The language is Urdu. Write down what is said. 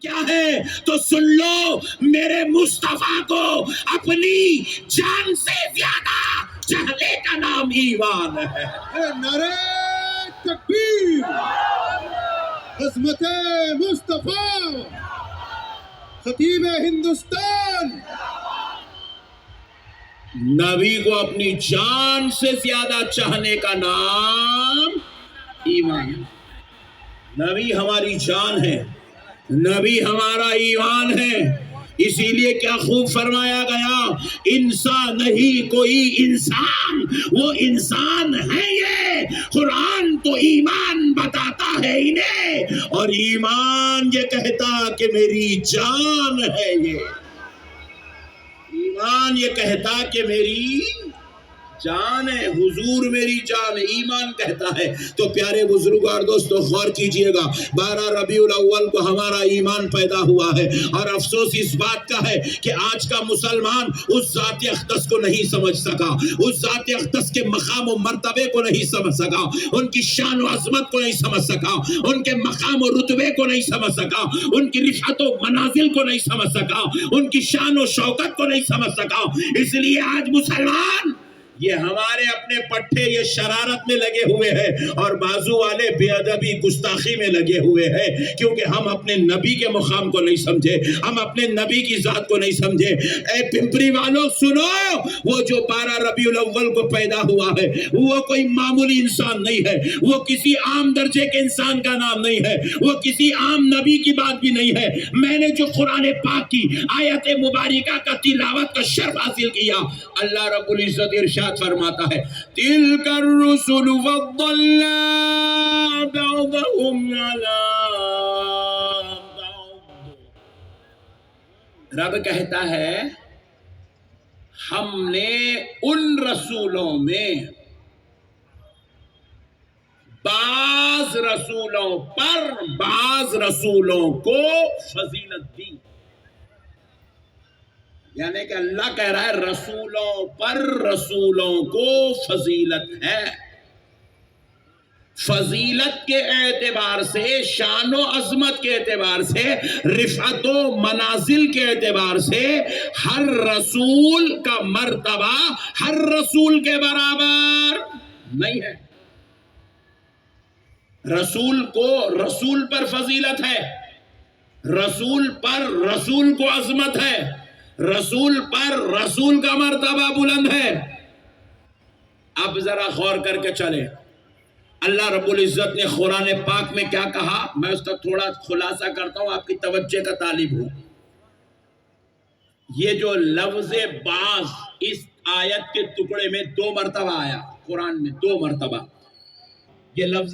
کیا ہے تو سن لو، میرے مصطفیٰ کو اپنی جان سے زیادہ چاہنے کا نام ایمان ہے۔ نعرہ تکبیر، عظمت مصطفیٰ، خطیب ہندوستان۔ نبی کو اپنی جان سے زیادہ چاہنے کا نام ایمان ہے۔ نبی ہماری جان ہے، نبی ہمارا ایمان ہے۔ اسی لیے کیا خوب فرمایا گیا، انسان نہیں کوئی انسان، وہ انسان ہے یہ، قرآن تو ایمان بتاتا ہے انہیں، اور ایمان یہ کہتا کہ میری جان ہے یہ، ایمان یہ کہتا کہ میری جان ہے، حضور میری جان ہے، ایمان کہتا ہے۔ تو پیارے بزرگوں اور دوستو غور کیجئے گا، 12 ربیع الاول کو ہمارا ایمان پیدا ہوا ہے، اور افسوس اس بات کا ہے کہ آج کا مسلمان اس ذات اقدس کو نہیں سمجھ سکا، اس ذات اقدس کے مقام و مرتبے کو نہیں سمجھ سکا، ان کی شان و عظمت کو نہیں سمجھ سکا، ان کے مقام و رتبے کو نہیں سمجھ سکا، ان کی رفعت و منازل کو نہیں سمجھ سکا، ان کی شان و شوکت کو نہیں سمجھ سکا۔ اس لیے آج مسلمان یہ ہمارے اپنے پٹھے یہ شرارت میں لگے ہوئے ہیں، اور بازو والے بے ادبی گستاخی میں لگے ہوئے ہیں، کیونکہ ہم اپنے نبی کے مقام کو نہیں سمجھے، ہم اپنے نبی کی ذات کو نہیں سمجھے۔ اے پمپری والوں سنو، وہ جو 12 ربیع الاول کو پیدا ہوا ہے وہ کوئی معمولی انسان نہیں ہے، وہ کسی عام درجے کے انسان کا نام نہیں ہے، وہ کسی عام نبی کی بات بھی نہیں ہے۔ میں نے جو قرآن پاک کی آیت مبارکہ کا تلاوت کا شرف حاصل کیا، اللہ رب العزت ارشاد فرماتا ہے، تِلْكَ الرُّسُلُ فَضَّلْنَا بَعْضَهُمْ عَلَىٰ بَعْضٍ۔ رب کہتا ہے ہم نے ان رسولوں میں بعض رسولوں پر بعض رسولوں کو فضیلت دی، یعنی کہ اللہ کہہ رہا ہے رسولوں پر رسولوں کو فضیلت ہے۔ فضیلت کے اعتبار سے، شان و عظمت کے اعتبار سے، رفعت و منازل کے اعتبار سے ہر رسول کا مرتبہ ہر رسول کے برابر نہیں ہے۔ رسول کو رسول پر فضیلت ہے، رسول پر رسول کو عظمت ہے، رسول پر رسول کا مرتبہ بلند ہے۔ اب ذرا غور کر کے چلے، اللہ رب العزت نے قرآن پاک میں کیا کہا، میں اس کا تھوڑا خلاصہ کرتا ہوں، آپ کی توجہ کا طالب ہوں۔ یہ جو لفظ بعض اس آیت کے ٹکڑے میں 2 مرتبہ آیا، قرآن میں 2 مرتبہ یہ لفظ